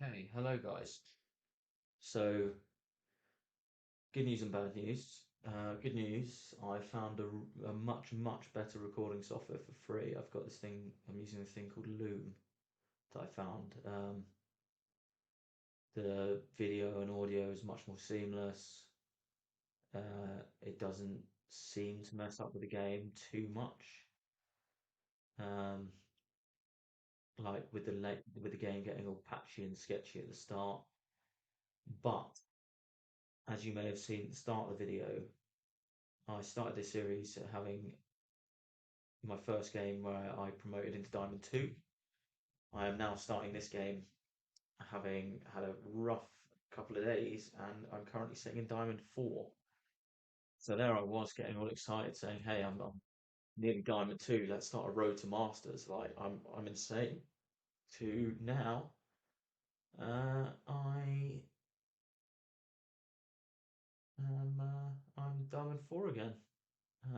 Okay, hello guys. So, good news and bad news. Good news, I found a much better recording software for free. I've got this thing, I'm using this thing called Loom that I found. The video and audio is much more seamless. It doesn't seem to mess up with the game too much. Um, like with the game getting all patchy and sketchy at the start. But as you may have seen at the start of the video, I started this series having my first game where I promoted into Diamond 2. I am now starting this game having had a rough couple of days and I'm currently sitting in Diamond 4. So there I was getting all excited saying, hey, I'm nearly Diamond 2, let's start a road to Masters. Like I'm insane. To now, I'm Diamond 4 again.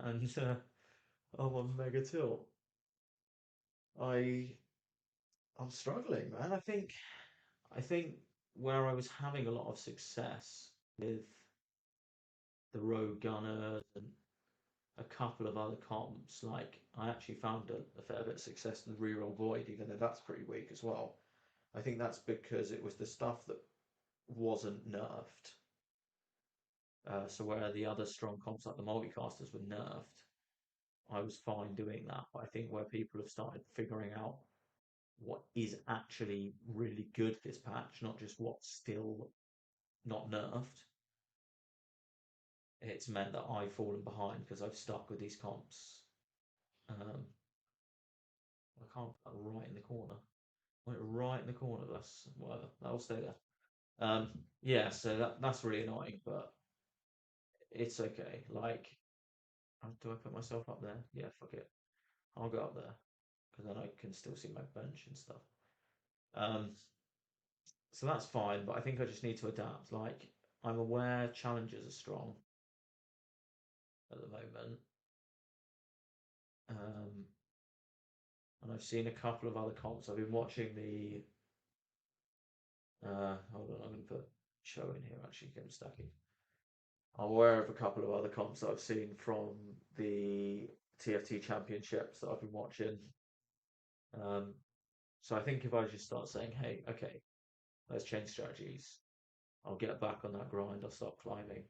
And I'm on Mega Tilt. I I'm struggling, man. I think where I was having a lot of success with the Rogue Gunner and a couple of other comps, like I actually found a fair bit of success in the Reroll Void, even though that's pretty weak as well. I think that's because it was the stuff that wasn't nerfed. So where the other strong comps like the multicasters were nerfed, I was fine doing that. But I think where people have started figuring out what is actually really good this patch, not just what's still not nerfed, it's meant that I've fallen behind because I've stuck with these comps. Um, I can't put that right in the corner. Went right in the corner. That's whatever. That'll stay there. Yeah. So that's really annoying, but it's okay. Like, do I put myself up there? Yeah, fuck it. I'll go up there because then I can still see my bench and stuff. Um, so that's fine, but I think I just need to adapt. Like, I'm aware challenges are strong at the moment. Um, and I've seen a couple of other comps. I've been watching the hold on, I'm going to put show in here actually, get them stacking. I'm aware of a couple of other comps that I've seen from the TFT Championships that I've been watching. Um, so I think if I just start saying, hey, okay, let's change strategies, I'll get back on that grind, I'll start climbing.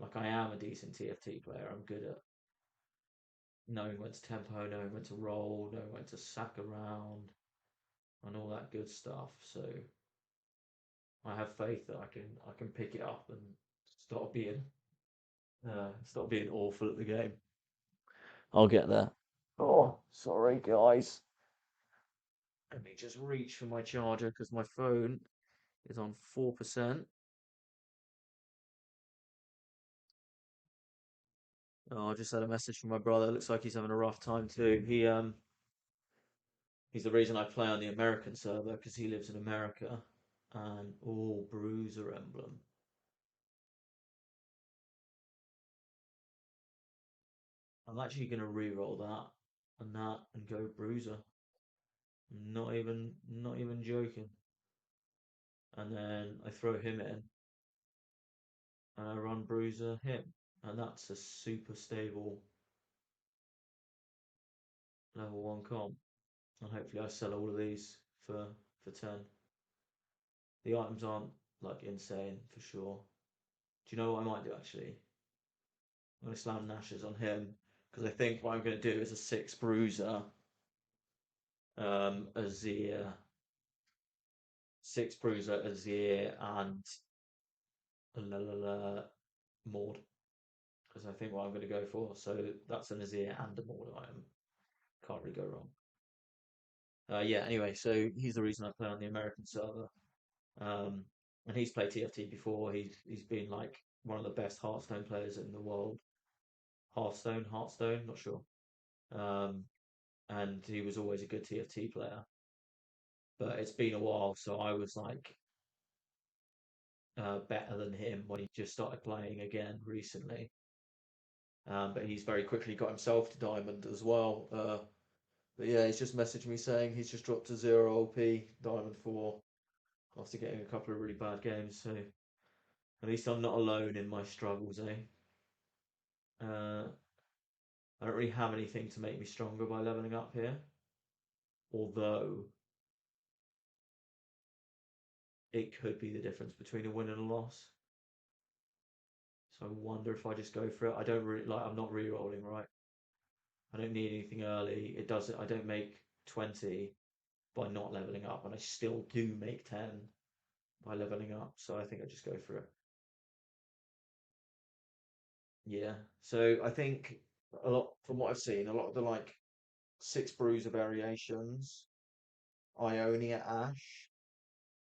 Like I am a decent TFT player, I'm good at knowing when to tempo, knowing when to roll, knowing when to sack around, and all that good stuff. So I have faith that I can pick it up and stop being stop being awful at the game. I'll get there. Oh, sorry, guys. Let me just reach for my charger because my phone is on 4%. Oh, I just had a message from my brother. Looks like he's having a rough time too. He's the reason I play on the American server because he lives in America. And oh, Bruiser emblem. I'm actually gonna re-roll that and go Bruiser. Not even joking. And then I throw him in and I run Bruiser him. And that's a super stable level 1 comp. And hopefully I sell all of these for 10. The items aren't like insane for sure. Do you know what I might do actually? I'm gonna slam Nash's on him because I think what I'm gonna do is a 6 Bruiser, Azir, 6 Bruiser, Azir, and Maud. Because I think what I'm gonna go for. So that's an Azir and a Maud item. Can't really go wrong. Yeah, anyway, so he's the reason I play on the American server. Um, and he's played TFT before. He's been like one of the best Hearthstone players in the world. Hearthstone, not sure. Um, and he was always a good TFT player. But it's been a while, so I was like better than him when he just started playing again recently. But he's very quickly got himself to Diamond as well. But yeah, he's just messaged me saying he's just dropped to 0 OP, Diamond 4. after getting a couple of really bad games. So at least I'm not alone in my struggles, eh? Uh, I don't really have anything to make me stronger by leveling up here, although it could be the difference between a win and a loss. So I wonder if I just go for it. I don't really like. I'm not re-rolling, right? I don't need anything early. It doesn't. I don't make 20 by not leveling up, and I still do make 10 by leveling up. So I think I just go for it. Yeah. So I think a lot from what I've seen, a lot of the like six Bruiser variations, Ionia Ash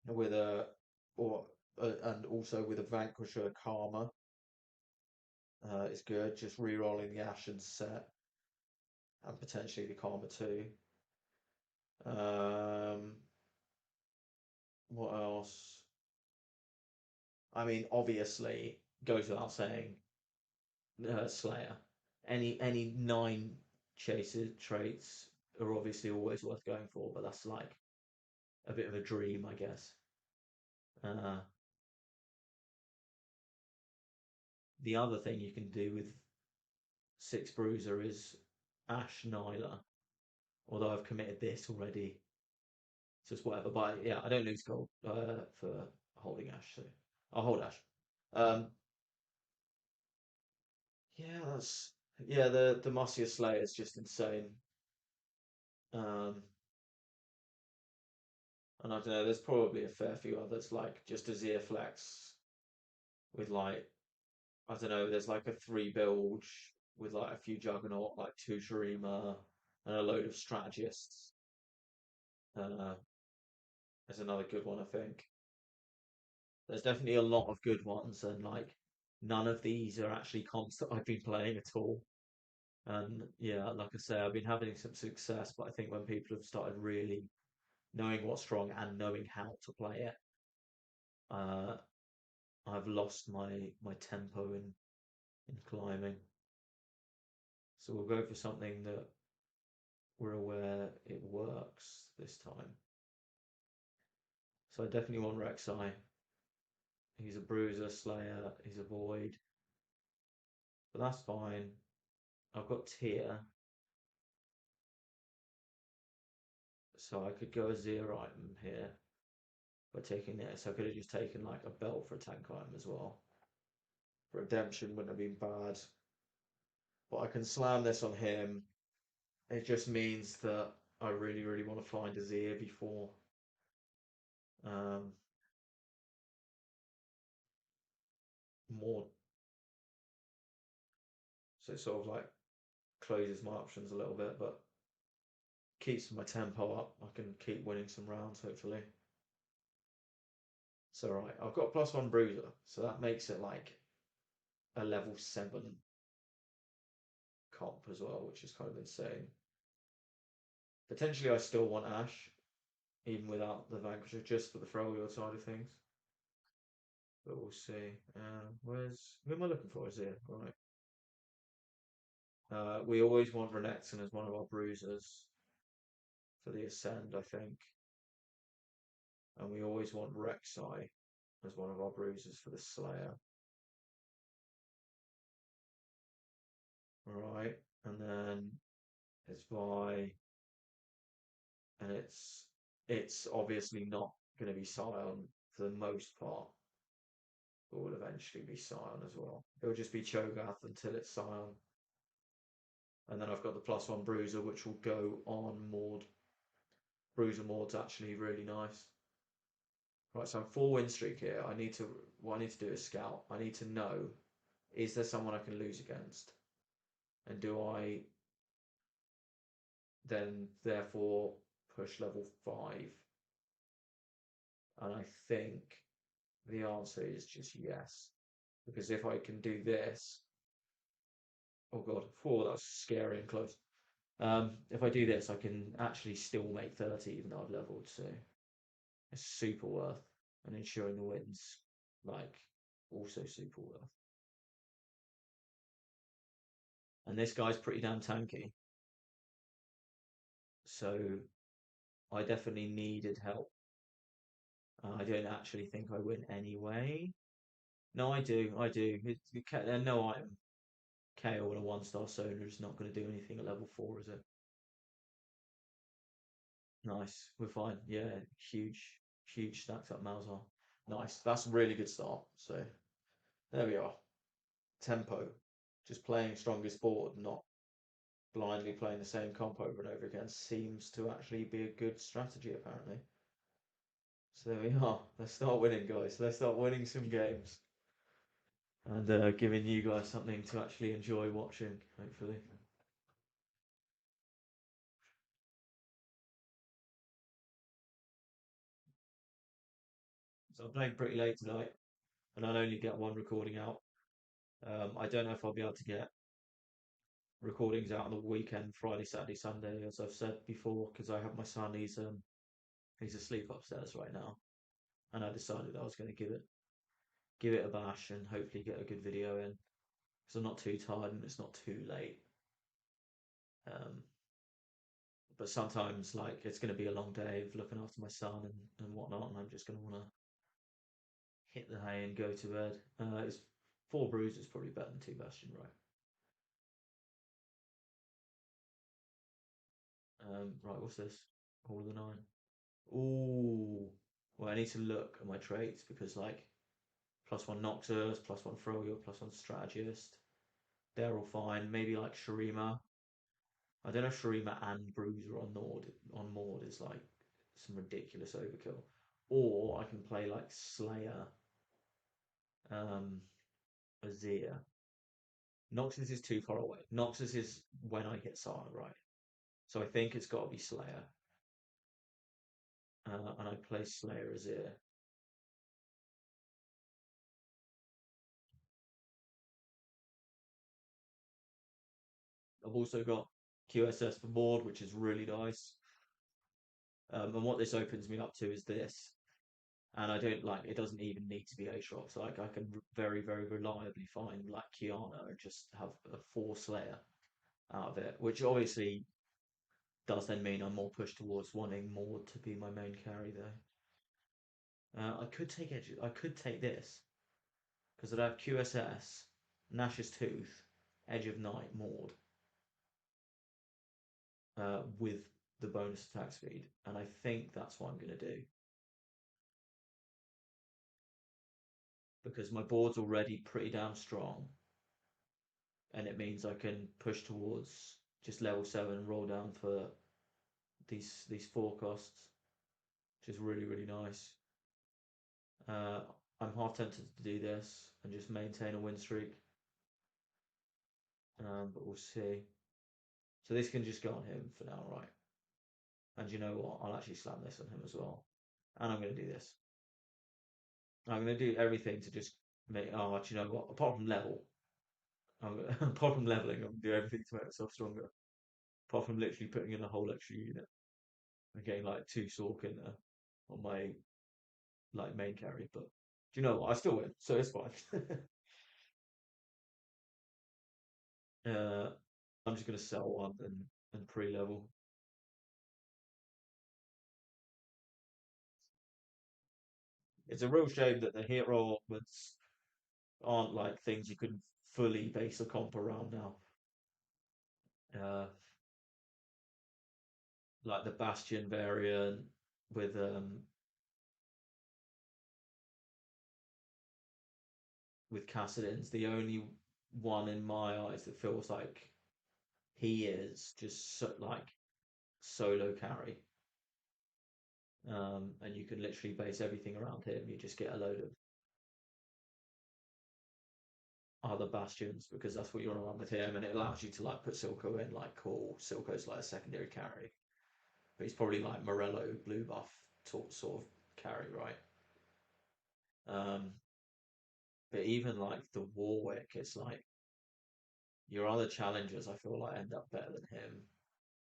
with a or and also with a Vanquisher Karma is good. Just re-rolling the Ashen set and potentially the Karma too. Um, what else? I mean, obviously, goes without saying, Slayer. Any nine chaser traits are obviously always worth going for, but that's like a bit of a dream, I guess. Uh, the other thing you can do with six Bruiser is Ash Nyla, although I've committed this already, so it's whatever. But yeah, I don't lose gold for holding Ash, so I'll hold Ash. Um, yeah, that's yeah. The Marcia Slayer is just insane. Um, and I don't know. There's probably a fair few others like just Azir Flex with like I don't know. There's like a three bilge with like a few Juggernaut, like two Shurima, and a load of strategists. Uh, there's another good one, I think. There's definitely a lot of good ones, and like none of these are actually comps that I've been playing at all. And yeah, like I say, I've been having some success, but I think when people have started really knowing what's strong and knowing how to play it, uh, I've lost my tempo in climbing. So we'll go for something that we're aware it works this time. So I definitely want Rek'Sai. He's a bruiser, slayer, he's a void, but that's fine. I've got tier, so I could go a zero item here by taking this. I could have just taken like a belt for a tank item as well. Redemption wouldn't have been bad, but I can slam this on him. It just means that I really, really want to find a Azir before um, more. So it sort of like closes my options a little bit, but keeps my tempo up. I can keep winning some rounds, hopefully. So, right, I've got +1 bruiser, so that makes it like a level 7 comp as well, which is kind of insane. Potentially, I still want Ash, even without the Vanquisher, just for the Freljord side of things. But we'll see. Who am I looking for? Is it right? We always want Renekton as one of our bruisers for the Ascend, I think. And we always want Rek'Sai as one of our bruisers for the Slayer. Right. And then it's Vi, and it's obviously not going to be Scion for the most part, but will eventually be Scion as well. It'll just be Cho'Gath until it's Scion. And then I've got the +1 Bruiser, which will go on Maud. Bruiser Maud's actually really nice. Right, so I'm 4 win streak here. What I need to do is scout. I need to know, is there someone I can lose against? And do I then therefore push level 5? And I think the answer is just yes. Because if I can do this, oh god, 4, that's scary and close. If I do this, I can actually still make 30 even though I've leveled, so it's super worth. And ensuring the wins, like, also super worth. And this guy's pretty damn tanky, so I definitely needed help I don't actually think I win anyway. No, I do. I do. No item KO on a one-star Sona is not going to do anything at level 4, is it? Nice. We're fine. Yeah, huge, huge stacked up Malzahar. Nice. That's a really good start. So there we are. Tempo. Just playing strongest board, not blindly playing the same comp over and over again, seems to actually be a good strategy, apparently. So there we are. Let's start winning, guys. Let's start winning some games and giving you guys something to actually enjoy watching, hopefully. So I'm playing pretty late tonight, and I'll only get one recording out. I don't know if I'll be able to get recordings out on the weekend, Friday, Saturday, Sunday, as I've said before, because I have my son. He's asleep upstairs right now, and I decided I was going to give it a bash and hopefully get a good video in, because I'm not too tired and it's not too late. Um, but sometimes like it's going to be a long day of looking after my son and whatnot, and I'm just going to want to hit the hay and go to bed. It's four bruises probably better than two bastion, right? Right, what's this? All of the nine. Ooh. Well, I need to look at my traits because like +1 Noctis, +1 Froyo, +1 Strategist. They're all fine. Maybe like Shurima. I don't know if Shurima and Bruiser on Maud is like some ridiculous overkill. Or I can play like Slayer, um, Azir. Noxus is too far away. Noxus is when I hit Sana, right? So I think it's got to be Slayer. And I play Slayer Azir. I've also got QSS for Maud, which is really nice. And what this opens me up to is this. And I don't like it doesn't even need to be Aatrox. So like I can very, very reliably find like Kiana and just have a four Slayer out of it, which obviously does then mean I'm more pushed towards wanting Maud to be my main carry though. I could take Edge. I could take this because I'd have QSS, Nash's Tooth, Edge of Night, Maud, with the bonus attack speed, and I think that's what I'm going to do because my board's already pretty damn strong, and it means I can push towards just level 7 and roll down for these four costs, which is really really nice. Uh, I'm half tempted to do this and just maintain a win streak, but we'll see. So this can just go on him for now, right? And you know what? I'll actually slam this on him as well. And I'm going to do this. I'm going to do everything to just make. Oh, do you know what? Apart from level, apart from leveling, I'm going to do everything to make myself stronger. Apart from literally putting in a whole extra unit and getting like two Sork in there on my like main carry. But do you know what? I still win, so it's fine. uh, I'm just going to sell one and pre-level. It's a real shame that the hero ones aren't like things you can fully base a comp around now. Uh, like the Bastion variant with Cassidin's the only one in my eyes that feels like he is just like solo carry. And you can literally base everything around him. You just get a load of other bastions because that's what you're on with him, and it allows you to like put Silco in. Like, cool, Silco's like a secondary carry, but he's probably like Morello blue buff sort of carry, right? Um, but even like the Warwick, it's like your other challengers. I feel like end up better than him.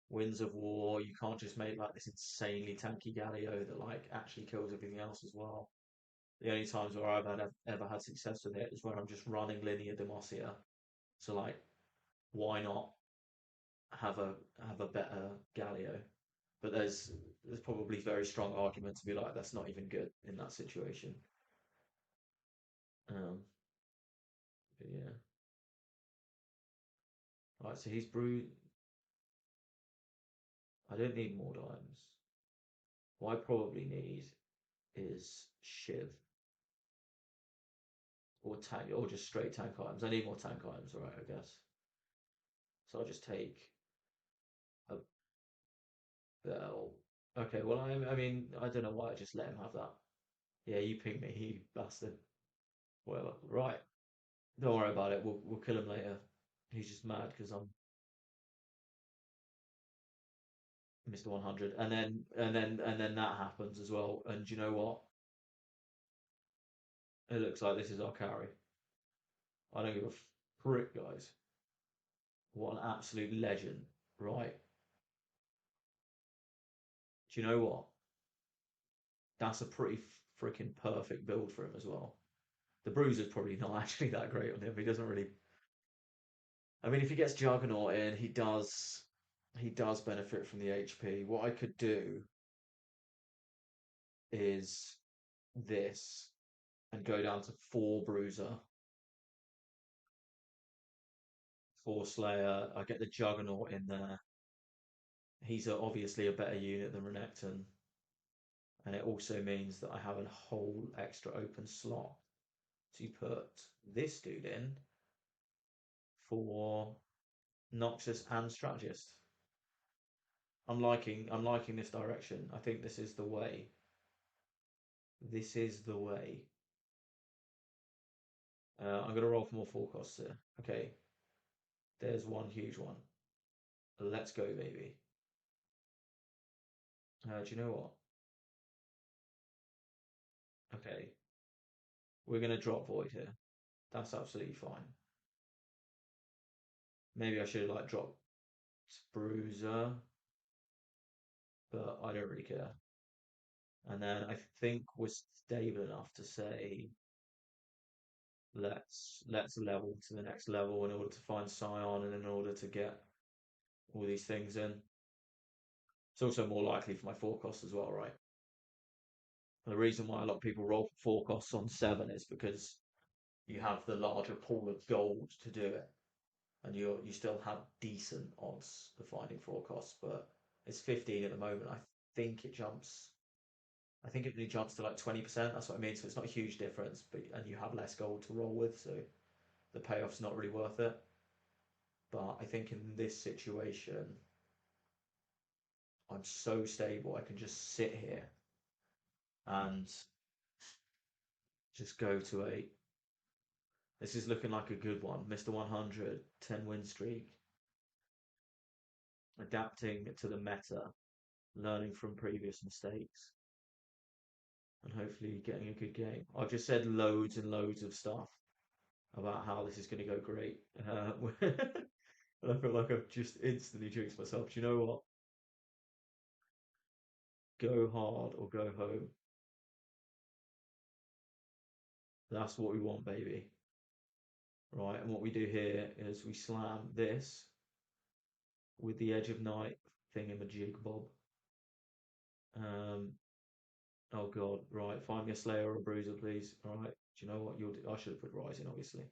Winds of War, you can't just make like this insanely tanky Galio that like actually kills everything else as well. The only times where ever had success with it is when I'm just running linear Demacia. So like, why not have a better Galio? But there's probably very strong argument to be like that's not even good in that situation. Um, but yeah. Right, so he's brewed. I don't need more dimes. What I probably need is Shiv or tank or just straight tank items. I need more tank items, right? I guess. So I'll just take a bell. Okay, well I mean I don't know why I just let him have that. Yeah, you ping me, you bastard. Whatever. Right. Don't worry about it. We'll kill him later. He's just mad because I'm Mr. 100, and then that happens as well. And you know what? It looks like this is our carry. I don't give a frick, guys. What an absolute legend, right? Do you know what? That's a pretty freaking perfect build for him as well. The Bruiser's probably not actually that great on him. He doesn't really. I mean, if he gets Juggernaut in, he does benefit from the HP. What I could do is this and go down to 4 Bruiser, 4 Slayer. I get the Juggernaut in there. He's obviously a better unit than Renekton, and it also means that I have a whole extra open slot to put this dude in for Noxus and Strategist. I'm liking this direction. I think this is the way. This is the way. I'm gonna roll for more forecasts here. Okay, there's one huge one. Let's go, baby. Do you know what? Okay, we're gonna drop Void here. That's absolutely fine. Maybe I should have like dropped Bruiser, but I don't really care. And then I think we're stable enough to say let's level to the next level in order to find Scion and in order to get all these things in. It's also more likely for my forecast as well, right? And the reason why a lot of people roll for forecasts on 7 is because you have the larger pool of gold to do it, and you still have decent odds of finding forecasts, but it's 15 at the moment. Think it jumps. I think it really jumps to like 20%. That's what I mean. So it's not a huge difference, but and you have less gold to roll with, so the payoff's not really worth it. But I think in this situation, I'm so stable. I can just sit here and just go to 8. This is looking like a good one. Mr. 100, 10 win streak, adapting to the meta, learning from previous mistakes, and hopefully getting a good game. I've just said loads and loads of stuff about how this is going to go great. And I feel like I've just instantly jinxed myself. Do you know what? Go hard or go home. That's what we want, baby. Right, and what we do here is we slam this with the Edge of Night thingamajig bob. Um, oh god, right, find me a Slayer or a Bruiser, please. All right, do you know what? I should have put Rising, obviously.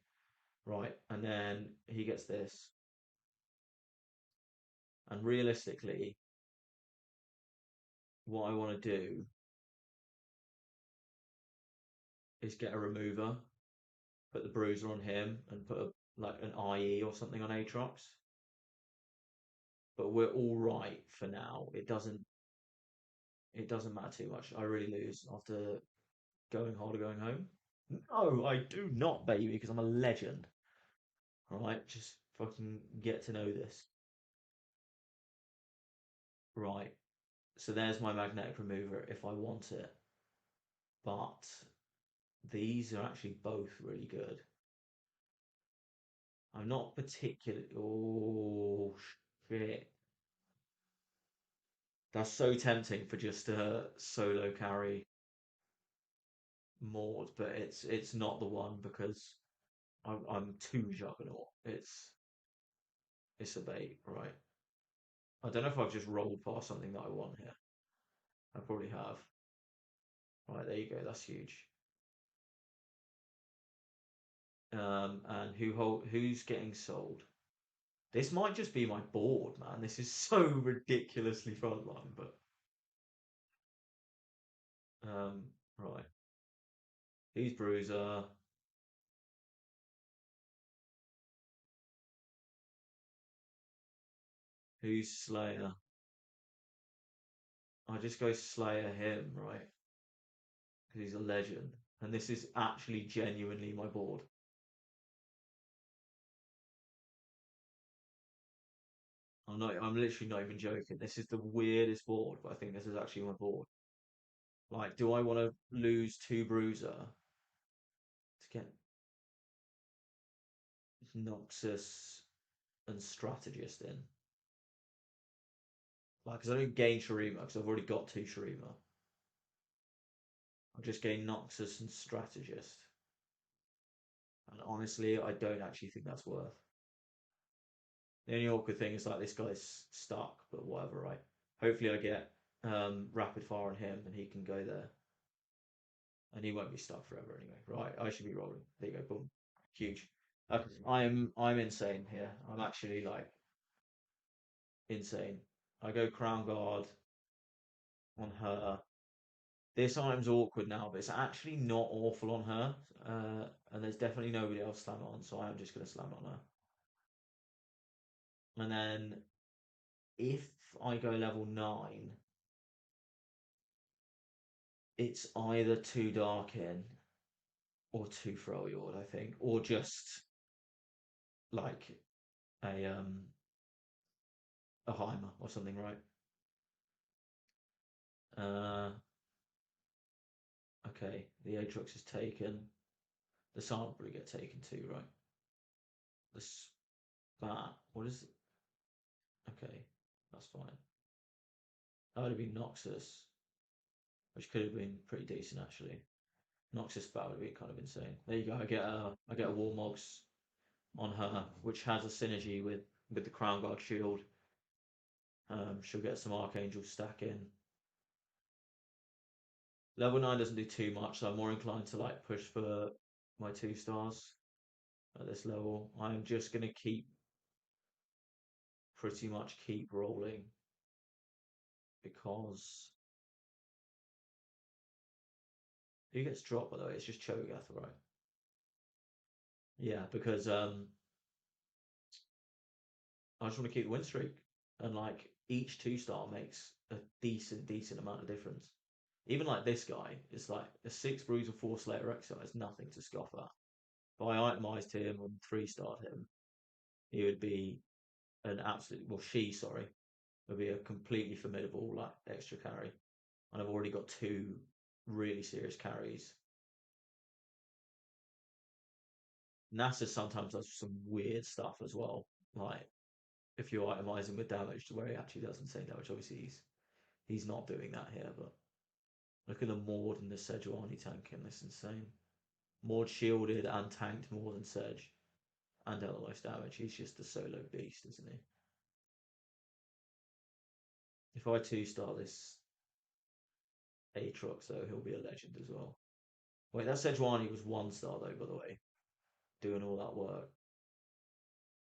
Right, and then he gets this. And realistically, what I want to do is get a remover, put the Bruiser on him, and put like an IE or something on Aatrox. But we're all right for now. It doesn't matter too much. I really lose after going hard or going home. No, I do not, baby, because I'm a legend. All right, just fucking get to know this. Right. So there's my magnetic remover if I want it. But these are actually both really good. I'm not particularly. Oh, shit. That's so tempting for just a solo carry Maud, but it's not the one because I'm too Juggernaut. It's a bait, right? I don't know if I've just rolled past something that I want here. I probably have. Right, there you go. That's huge. And who's getting sold? This might just be my board, man. This is so ridiculously frontline, but right. Who's Bruiser? Who's Slayer? I just go Slayer him, right? Because he's a legend. And this is actually genuinely my board. I'm literally not even joking. This is the weirdest board, but I think this is actually my board. Like, do I want to lose two Bruiser to get Noxus and Strategist in? Like, because I don't gain Sharima, because I've already got two Sharima. I'll just gain Noxus and Strategist. And honestly, I don't actually think that's worth. The only awkward thing is like this guy's stuck, but whatever, right? Hopefully I get rapid fire on him and he can go there. And he won't be stuck forever anyway. Right, I should be rolling. There you go, boom. Huge. I'm insane here. I'm actually like insane. I go Crown Guard on her. This item's awkward now, but it's actually not awful on her. And there's definitely nobody else slam it on, so I am just going to slam it on her. And then if I go level 9, it's either two Dark in or two Freljord, I think, or just like a um a Heimer or something, right? Uh, okay, the Aatrox is taken. The Silent will get taken too, right? The Spat, what is it? Okay, that's fine. That would have been Noxus, which could have been pretty decent actually. Noxus Spat would be kind of insane. There you go. I get a Warmogs on her, which has a synergy with the Crown Guard shield. She'll get some Archangel stack in. Level 9 doesn't do too much, so I'm more inclined to like push for my 2 stars at this level. I'm just gonna pretty much keep rolling because who gets dropped by the way? It's just Cho'Gath, right? Yeah, because I just want to keep the win streak, and like each 2 star makes a decent amount of difference. Even like this guy, it's like a 6 Bruiser 4 Slayer exercise, nothing to scoff at. If I itemized him and 3-starred him, he would be an absolute well, sorry, would be a completely formidable like extra carry. And I've already got 2 really serious carries. NASA sometimes does some weird stuff as well. Like if you itemize him with damage to where he actually does insane damage. Obviously he's not doing that here, but look at the Maud and the Sejuani tank in this insane. Maud shielded and tanked more than Sedge and dealt the most damage. He's just a solo beast, isn't he? If I 2-star this Aatrox, though, he'll be a legend as well. Wait, that Sejuani was 1-star, though, by the way, doing all that work.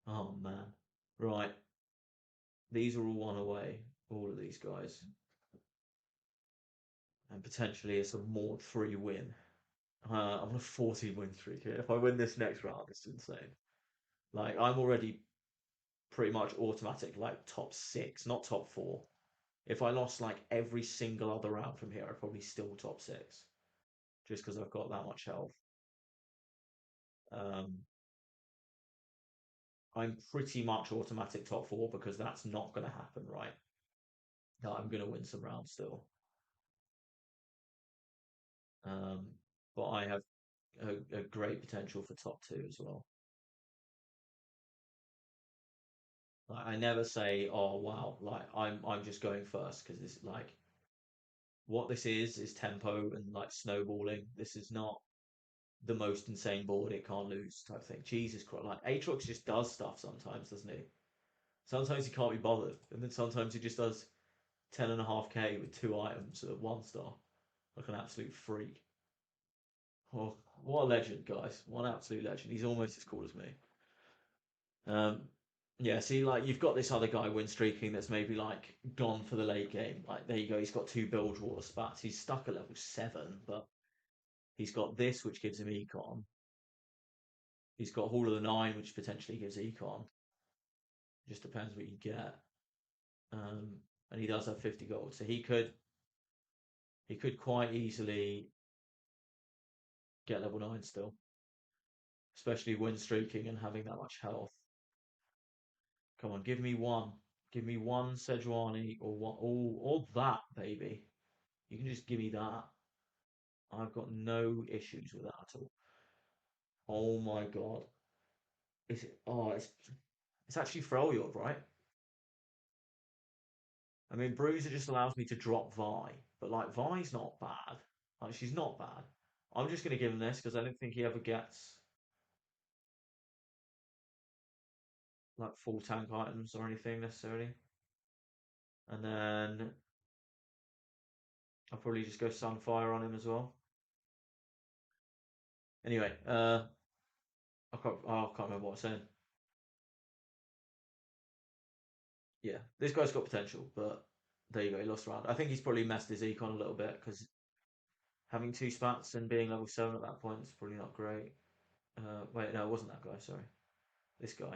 Oh, man. Right. These are all one away, all of these guys. And potentially it's a Maud 3 win. I'm on a 14 win streak here. If I win this next round, it's insane. Like, I'm already pretty much automatic, like, top 6, not top 4. If I lost, like, every single other round from here, I'd probably still top 6. Just because I've got that much health. Um, I'm pretty much automatic top 4 because that's not going to happen, right? I'm going to win some rounds still. Um, but I have a great potential for top 2 as well. Like, I never say, "Oh wow!" Like I'm just going first because this like what this is tempo and like snowballing. This is not the most insane board it can't lose type thing. Jesus Christ! Like Aatrox just does stuff sometimes, doesn't he? Sometimes he can't be bothered, and then sometimes he just does 10.5k with 2 items at 1 star, like an absolute freak. Oh, what a legend, guys! What an absolute legend. He's almost as cool as me. Um, yeah, see, like you've got this other guy win streaking that's maybe like gone for the late game. Like there you go, he's got 2 Bilgewater spats. He's stuck at level 7, but he's got this which gives him econ. He's got Hall of the Nine, which potentially gives econ. Just depends what you get. Um, and he does have 50 gold, so he could quite easily get level 9 still, especially win streaking and having that much health. Come on, give me one. Give me one Sejuani or one, or that, baby. You can just give me that. I've got no issues with that at all. Oh my god. Is it? Oh, it's actually Freljord, right? I mean, Bruiser just allows me to drop Vi, but like Vi's not bad. Like she's not bad. I'm just gonna give him this because I don't think he ever gets like full tank items or anything necessarily. And then I'll probably just go Sunfire on him as well. Anyway, I can't remember what I was saying. Yeah, this guy's got potential, but there you go. He lost round. I think he's probably messed his econ a little bit because having 2 spats and being level 7 at that point is probably not great. Wait, no, it wasn't that guy. Sorry, this guy.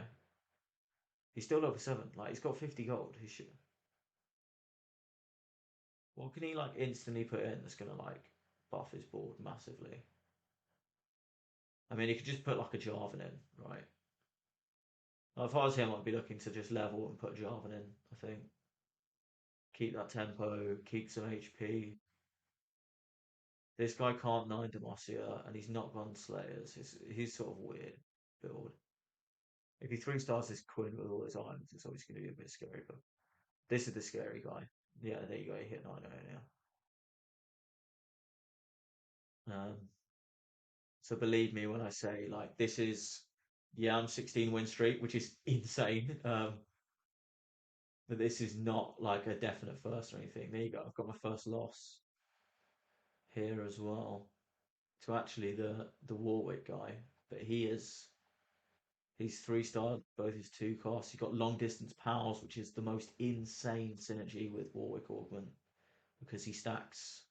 He's still level 7. Like he's got 50 gold. He should. What can he like instantly put in that's gonna like buff his board massively? I mean, he could just put like a Jarvan in, right? Well, if I was him, I'd be looking to just level and put Jarvan in. I think keep that tempo, keep some HP. This guy can't 9 Demacia, and he's not gone Slayers. He's sort of weird build. If he 3 stars this Quinn with all his items, it's obviously going to be a bit scary. But this is the scary guy. Yeah, there you go. He hit 9 now. So believe me when I say like this is, yeah, I'm 16 win streak, which is insane. But this is not like a definite first or anything. There you go. I've got my first loss here as well to actually the Warwick guy. But he's 3 star both his 2 costs. He's got long distance pals, which is the most insane synergy with Warwick Augment because he stacks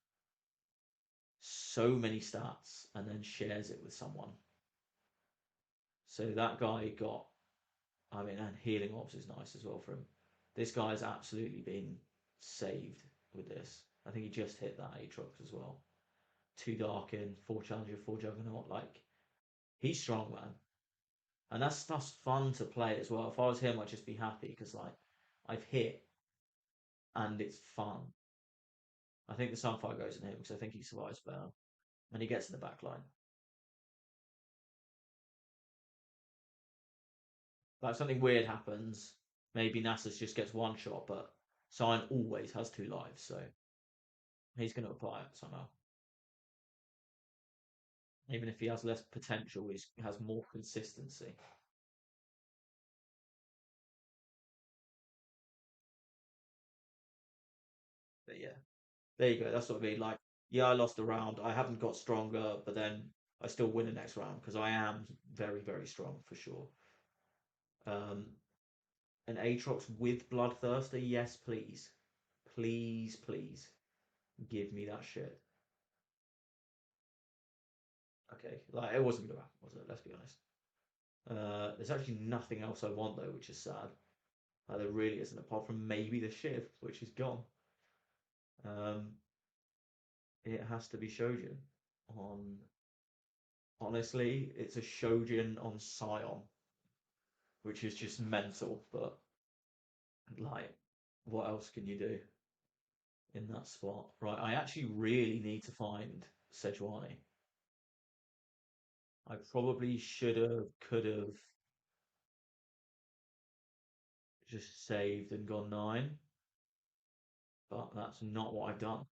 so many stats and then shares it with someone. So that guy got, I mean, and healing orbs is nice as well for him. This guy's absolutely been saved with this. I think he just hit that Aatrox as well. 2 Darkin, 4 Challenger, 4 Juggernaut. Like, he's strong, man. And that's stuff's fun to play as well. If I was him, I'd just be happy because, like, I've hit and it's fun. I think the Sunfire goes in him because I think he survives better and he gets in the back line. Like, something weird happens. Maybe Nasus just gets one shot, but Sign always has 2 lives, so he's going to apply it somehow. Even if he has less potential, he has more consistency. But yeah, there you go. That's what I mean. Like, yeah, I lost a round. I haven't got stronger, but then I still win the next round because I am very, very strong for sure. Um, an Aatrox with Bloodthirster, yes, please, please, please, give me that shit. Okay, like it wasn't gonna happen, was it? Let's be honest. There's actually nothing else I want though, which is sad. There really isn't, apart from maybe the Shiv, which is gone. Um, it has to be Shojin. On Honestly, it's a Shojin on Scion, which is just mental. But like, what else can you do in that spot? Right, I actually really need to find Sejuani. I probably should have, could have just saved and gone 9, but that's not what I've done.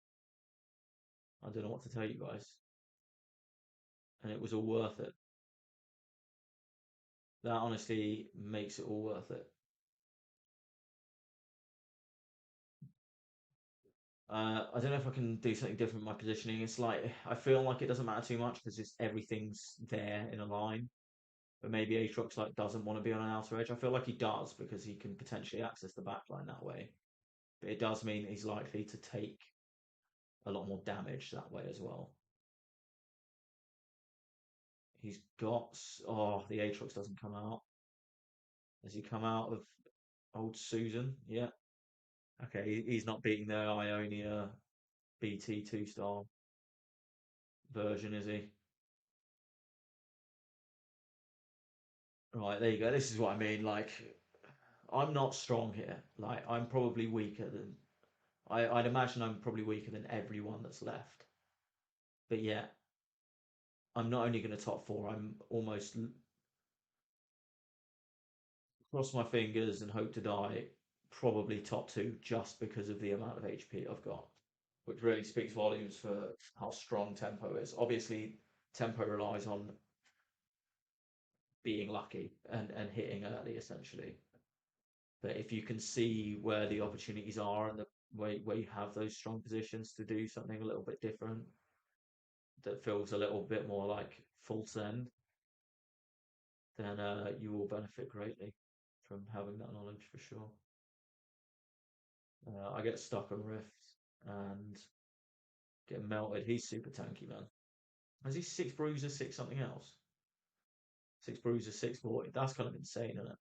I don't know what to tell you guys, and it was all worth it. That honestly makes it all worth it. I don't know if I can do something different with my positioning. It's like I feel like it doesn't matter too much because it's everything's there in a line. But maybe Aatrox like doesn't want to be on an outer edge. I feel like he does because he can potentially access the back line that way. But it does mean he's likely to take a lot more damage that way as well. He's got the Aatrox doesn't come out. Does he come out of old Susan? Yeah. Okay, he's not beating the Ionia BT 2-star version, is he? Right, there you go. This is what I mean. Like, I'm not strong here. Like, I'm probably weaker than I'd imagine I'm probably weaker than everyone that's left. But yeah, I'm not only going to top four. I'm almost cross my fingers and hope to die. Probably top two just because of the amount of HP I've got, which really speaks volumes for how strong tempo is. Obviously, tempo relies on being lucky and hitting early, essentially. But if you can see where the opportunities are and the where you have those strong positions to do something a little bit different that feels a little bit more like full send, then you will benefit greatly from having that knowledge for sure. I get stuck on Rift and get melted. He's super tanky, man. Has he six bruiser, six something else? Six bruiser, 640. That's kind of insane, isn't it?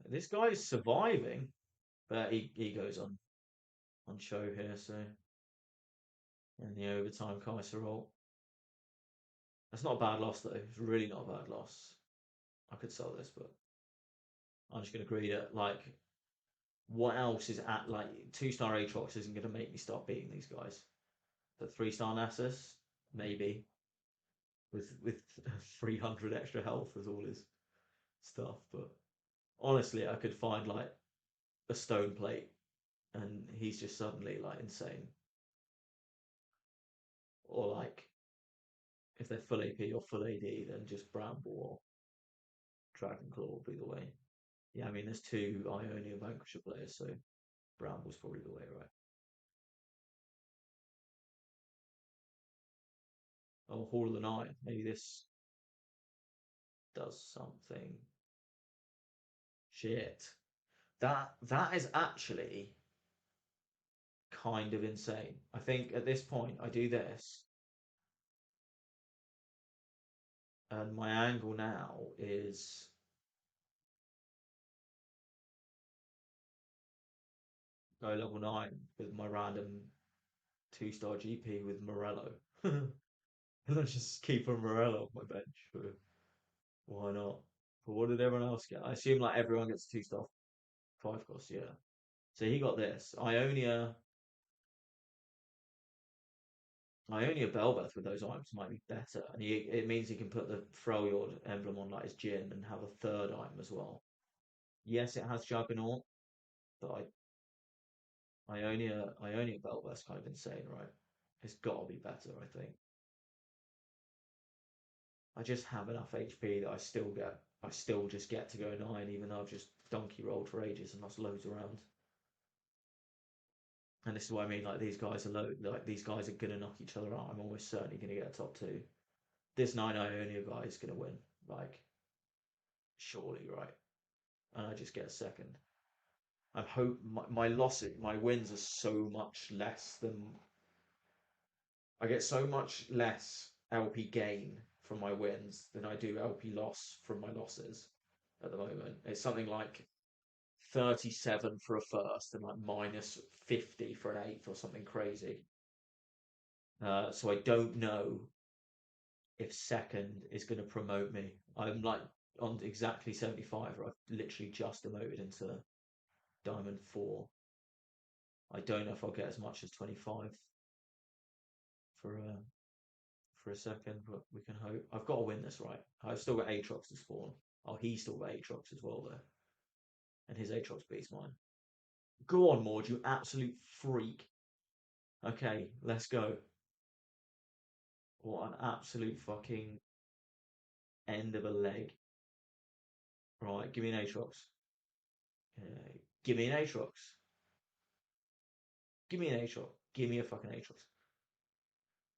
This guy is surviving, but he goes on show here. So in the overtime Kaiser roll, that's not a bad loss though. It's really not a bad loss. I could sell this, but I'm just gonna greed it. Like, what else is at like 2-star Aatrox isn't gonna make me start beating these guys. But 3-star Nasus, maybe with 300 extra health with all his stuff. But honestly, I could find like a stone plate, and he's just suddenly like insane. Or like if they're full AP or full AD, then just Bramble or Dragon Claw will be the way. Yeah, I mean there's two Ionia Vanquisher players, so Bramble's probably the way, right? Oh, Hall of the Night. Maybe this does something. Shit. That is actually kind of insane. I think at this point I do this, and my angle now is go level 9 with my random 2-star GP with Morello. And I just keep a Morello off my bench. For, why not? But what did everyone else get? I assume like everyone gets a 2-star 5 cost, yeah. So he got this. Ionia Belbeth with those items might be better. And it means he can put the Freljord emblem on like his Jin and have a third item as well. Yes, it has Juggernaut, but Ionia Belbeth's kind of insane, right? It's got to be better, I think. I just have enough HP that I still just get to go 9, even though I've just donkey rolled for ages and lost loads around. And this is what I mean, like these guys are like these guys are gonna knock each other out. I'm almost certainly gonna get a top two. This 9 Ionia guy is gonna win, like surely, right? And I just get a second. I hope my losses, my wins are so much less than I get so much less LP gain from my wins than I do LP loss from my losses at the moment. It's something like 37 for a first and like minus 50 for an eighth or something crazy. So I don't know if second is going to promote me. I'm like on exactly 75, or I've literally just demoted into Diamond 4. I don't know if I'll get as much as 25 for a second, but we can hope. I've got to win this, right? I've still got Aatrox to spawn. Oh, he's still got Aatrox as well, though. And his Aatrox beats mine. Go on, Maud, you absolute freak. Okay, let's go. What an absolute fucking end of a leg. Right, give me an Aatrox. Give me an Aatrox. Give me an A shot. Give me a fucking A shot.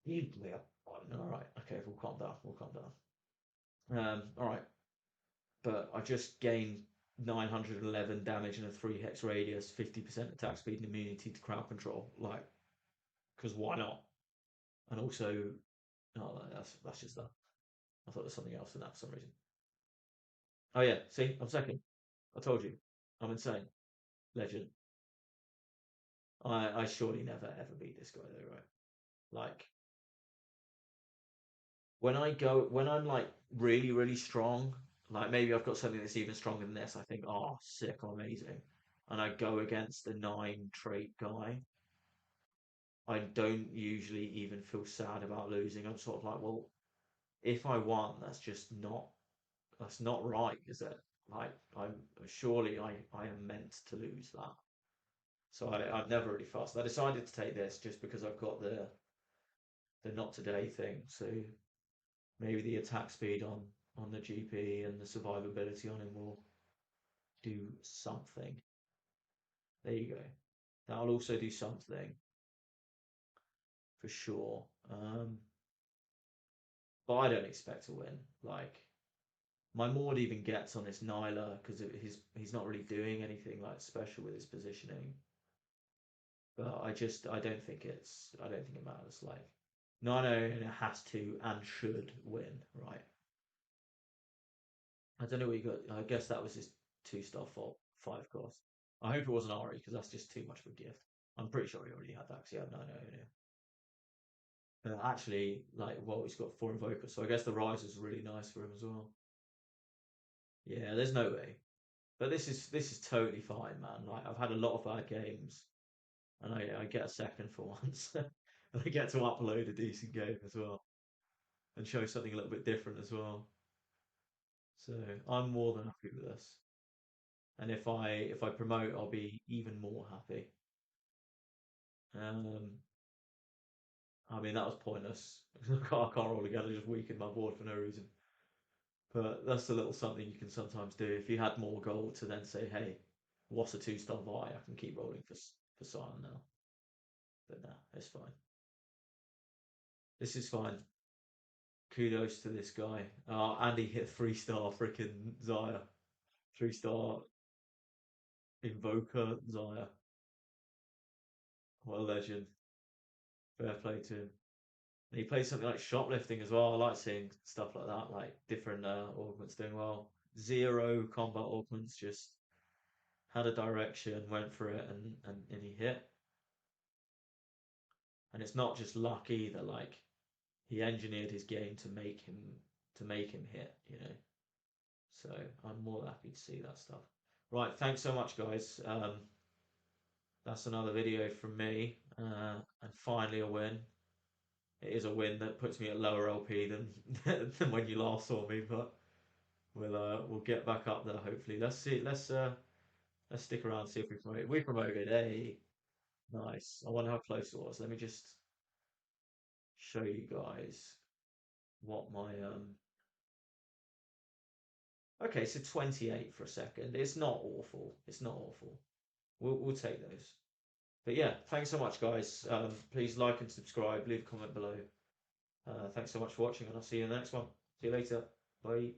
Yeah. All right. Okay, we'll calm down. We'll calm down. All right. But I just gained 911 damage in a 3 hex radius, 50% attack speed and immunity to crowd control. Like, because why not? And also, no, that's just that. I thought there was something else in that for some reason. Oh yeah, see, I'm second. I told you, I'm insane. Legend. I surely never ever beat this guy though, right? Like when I'm like really strong, like maybe I've got something that's even stronger than this. I think, oh, sick, amazing, and I go against the 9 trait guy. I don't usually even feel sad about losing. I'm sort of like, well, if I won, that's not right, is it? Like I'm surely I am meant to lose that. So I've never really fussed. I decided to take this just because I've got the not today thing. So maybe the attack speed on the GP and the survivability on him will do something. There you go. That'll also do something for sure. But I don't expect to win. Like my Maud even gets on this Nyla because he's not really doing anything like special with his positioning. But I don't think it matters. Like Nino has to and should win, right? I don't know what you got. I guess that was his 2-star fault, 5 cost. I hope it wasn't Ari because that's just too much of a gift. I'm pretty sure he already had that because he had Nino in it. Actually, like, well, he's got 4 invokers, so I guess the rise is really nice for him as well. Yeah, there's no way. But this is totally fine, man. Like I've had a lot of bad games, and I get a second for once, and I get to upload a decent game as well, and show something a little bit different as well. So I'm more than happy with this. And if I promote, I'll be even more happy. Um, I mean that was pointless. I can't roll together, just weakened my board for no reason. But that's a little something you can sometimes do. If you had more gold to then say, hey, what's a 2-star Vi? I can keep rolling for Sion now. But nah, it's fine. This is fine. Kudos to this guy. Andy hit 3-star freaking Zaya. 3-star Invoker Zaya. What a legend. Fair play to him. And he plays something like shoplifting as well. I like seeing stuff like that, like different augments doing well. 0 combat augments, just had a direction, went for it, and he hit. And it's not just luck either. Like he engineered his game to make him hit. So I'm more than happy to see that stuff. Right, thanks so much, guys. That's another video from me, and finally a win. It is a win that puts me at lower LP than than when you last saw me, but we'll get back up there hopefully. Let's see. Let's stick around and see if we promote. We promoted. Hey, nice. I wonder how close it was. Let me just show you guys what my Okay, so 28 for a second. It's not awful. It's not awful. We'll take those. But yeah, thanks so much, guys. Please like and subscribe. Leave a comment below. Thanks so much for watching, and I'll see you in the next one. See you later. Bye.